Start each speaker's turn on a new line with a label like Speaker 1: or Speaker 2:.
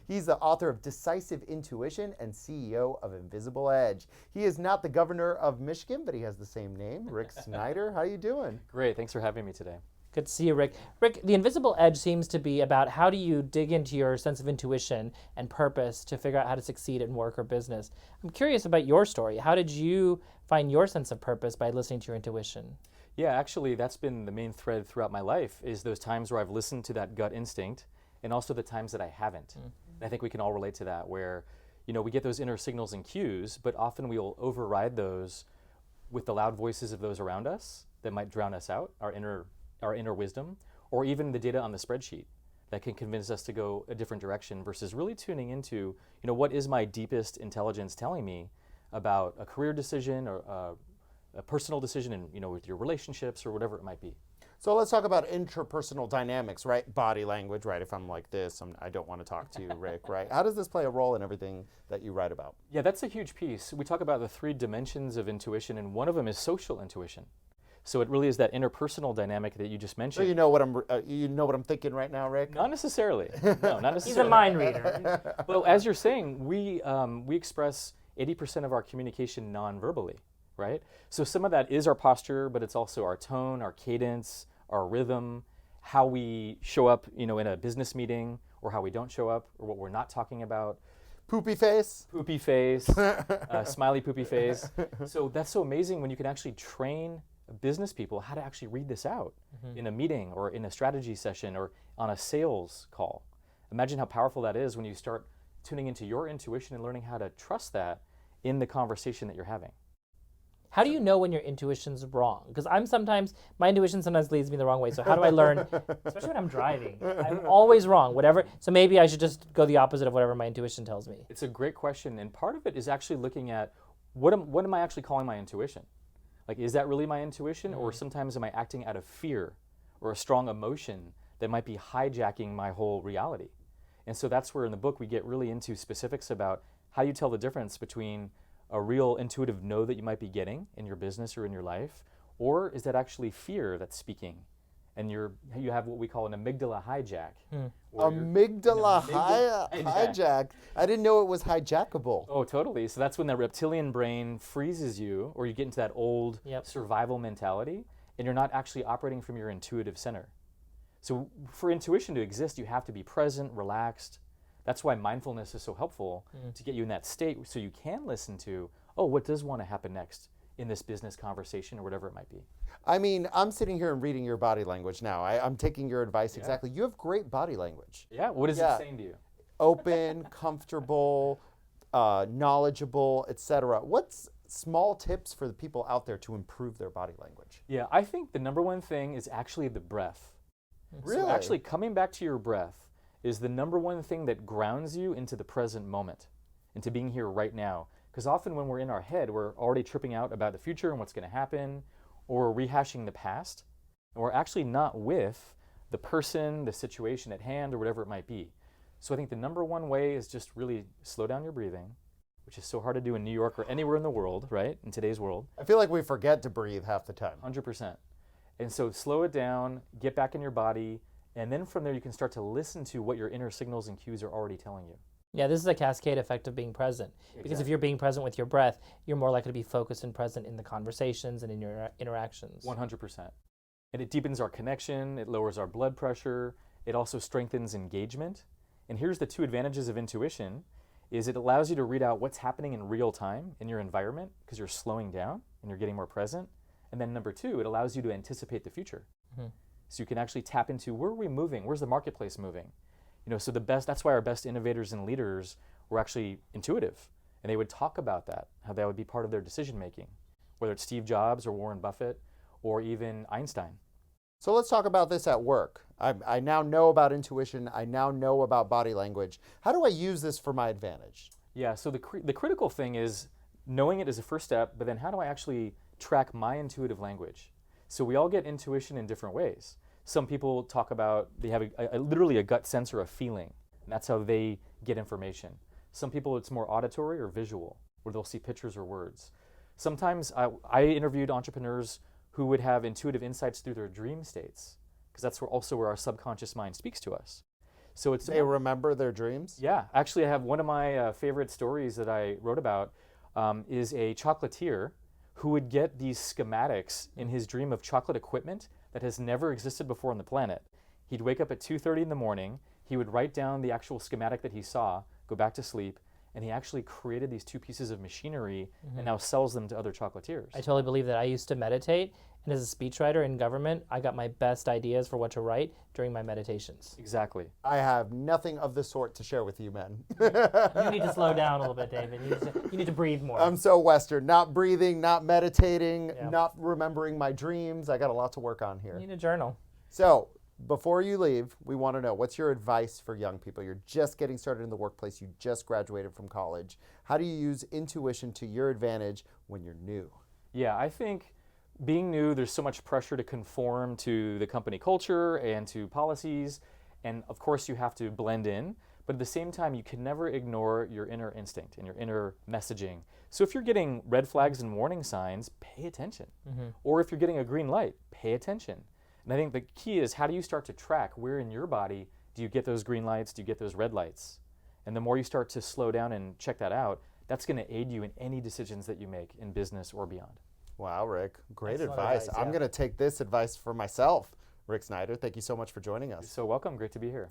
Speaker 1: He's the author of Decisive Intuition and CEO of Invisible Edge. He is not the governor of Michigan, but he has the same name, Rick Snyder. How you doing?
Speaker 2: Great, thanks for having me today.
Speaker 3: Good to see you, Rick. Rick, the invisible edge seems to be about how do you dig into your sense of intuition and purpose to figure out how to succeed in work or business. I'm curious about your story. How did you find your sense of purpose by listening to your intuition?
Speaker 2: Yeah, actually, that's been the main thread throughout my life, is those times where I've listened to that gut instinct and also the times that I haven't. And I think we can all relate to that, where we get those inner signals and cues, but often we'll override those with the loud voices of those around us that might drown us out, our inner wisdom, or even the data on the spreadsheet that can convince us to go a different direction versus really tuning into, what is my deepest intelligence telling me about a career decision or a personal decision and, with your relationships or whatever it might be.
Speaker 1: So let's talk about interpersonal dynamics, right? Body language, right? If I'm like this, I don't want to talk to you, Rick, right? How does this play a role in everything that you write about?
Speaker 2: Yeah, that's a huge piece. We talk about the 3 dimensions of intuition, and one of them is social intuition. So it really is that interpersonal dynamic that you just mentioned.
Speaker 1: So you know what I'm thinking right now, Rick?
Speaker 2: Not necessarily. No, not necessarily.
Speaker 3: He's a mind reader.
Speaker 2: Well, as you're saying, we express 80% of our communication non-verbally, right? So some of that is our posture, but it's also our tone, our cadence, our rhythm, how we show up, in a business meeting, or how we don't show up, or what we're not talking about.
Speaker 1: Poopy face?
Speaker 2: Poopy face, smiley poopy face. So that's so amazing when you can actually train business people how to actually read this out in a meeting or in a strategy session or on a sales call. Imagine how powerful that is when you start tuning into your intuition and learning how to trust that in the conversation that you're having.
Speaker 3: How do you know when your intuition's wrong? Because my intuition sometimes leads me the wrong way. So how do I learn, especially when I'm driving? I'm always wrong, whatever. So maybe I should just go the opposite of whatever my intuition tells me.
Speaker 2: It's a great question, and part of it is actually looking at what am I actually calling my intuition? Like, is that really my intuition, or sometimes am I acting out of fear or a strong emotion that might be hijacking my whole reality? And so that's where in the book we get really into specifics about how you tell the difference between a real intuitive no that you might be getting in your business or in your life, or is that actually fear that's speaking? And you have what we call an amygdala hijack.
Speaker 1: Amygdala hijack. I didn't know it was hijackable.
Speaker 2: Oh, totally. So that's when the reptilian brain freezes you, or you get into that old survival mentality, and you're not actually operating from your intuitive center. So for intuition to exist, you have to be present, relaxed. That's why mindfulness is so helpful to get you in that state so you can listen to, what does want to happen next in this business conversation or whatever it might be.
Speaker 1: I mean, I'm sitting here and reading your body language now. I'm taking your advice exactly. You have great body language.
Speaker 2: Yeah, what is it saying to you?
Speaker 1: Open, comfortable, knowledgeable, etc. What's small tips for the people out there to improve their body language?
Speaker 2: Yeah, I think the number one thing is actually the breath.
Speaker 1: Really?
Speaker 2: So actually coming back to your breath is the number one thing that grounds you into the present moment, into being here right now. Because often when we're in our head, we're already tripping out about the future and what's going to happen, or we're rehashing the past, and we're actually not with the person, the situation at hand, or whatever it might be. So I think the number one way is just really slow down your breathing, which is so hard to do in New York or anywhere in the world, right, in today's world.
Speaker 1: I feel like we forget to breathe half the time.
Speaker 2: 100%. And so slow it down, get back in your body, and then from there you can start to listen to what your inner signals and cues are already telling you.
Speaker 3: Yeah, this is a cascade effect of being present. Because if you're being present with your breath, you're more likely to be focused and present in the conversations and in your interactions.
Speaker 2: 100%. And it deepens our connection, it lowers our blood pressure, it also strengthens engagement. And here's the 2 advantages of intuition, is it allows you to read out what's happening in real time in your environment because you're slowing down and you're getting more present. And then number 2, it allows you to anticipate the future. So you can actually tap into, where are we moving? Where's the marketplace moving? So that's why our best innovators and leaders were actually intuitive. And they would talk about that, how that would be part of their decision making, whether it's Steve Jobs or Warren Buffett or even Einstein.
Speaker 1: So let's talk about this at work. I now know about intuition. I now know about body language. How do I use this for my advantage?
Speaker 2: Yeah, so the critical thing is knowing it is a first step, but then how do I actually track my intuitive language? So we all get intuition in different ways. Some people talk about they have literally a gut sense or a feeling, and that's how they get information. Some people it's more auditory or visual, where they'll see pictures or words. Sometimes I interviewed entrepreneurs who would have intuitive insights through their dream states, because that's also where our subconscious mind speaks to us. So it's
Speaker 1: They remember their dreams?
Speaker 2: yeah. Actually, I have one of my favorite stories that I wrote about is a chocolatier who would get these schematics in his dream of chocolate equipment that has never existed before on the planet. He'd wake up at 2:30 in the morning. He would write down the actual schematic that he saw, go back to sleep, and he actually created these two pieces of machinery and now sells them to other chocolatiers.
Speaker 3: I totally believe that. I used to meditate, and as a speechwriter in government, I got my best ideas for what to write during my meditations.
Speaker 2: Exactly.
Speaker 1: I have nothing of the sort to share with you men.
Speaker 3: You need to slow down a little bit, David. You need to breathe more.
Speaker 1: I'm so Western. Not breathing, not meditating,
Speaker 3: Yeah.
Speaker 1: not remembering my dreams. I got a lot to work on
Speaker 3: You
Speaker 1: here.
Speaker 3: need a journal.
Speaker 1: So, before you leave, we want to know, what's your advice for young people? You're just getting started in the workplace. You just graduated from college. How do you use intuition to your advantage when you're new?
Speaker 2: Yeah, I think being new, there's so much pressure to conform to the company culture and to policies. And of course, you have to blend in. But at the same time, you can never ignore your inner instinct and your inner messaging. So if you're getting red flags and warning signs, pay attention. Or if you're getting a green light, pay attention. And I think the key is, how do you start to track where in your body do you get those green lights, do you get those red lights? And the more you start to slow down and check that out, that's going to aid you in any decisions that you make in business or beyond.
Speaker 1: Wow, Rick. Great
Speaker 3: Excellent
Speaker 1: advice.
Speaker 3: advice,
Speaker 1: I'm
Speaker 3: yeah.
Speaker 1: going to take this advice for myself. Rick Snyder, thank you so much for joining
Speaker 2: You're
Speaker 1: us.
Speaker 2: so welcome. Great to be here.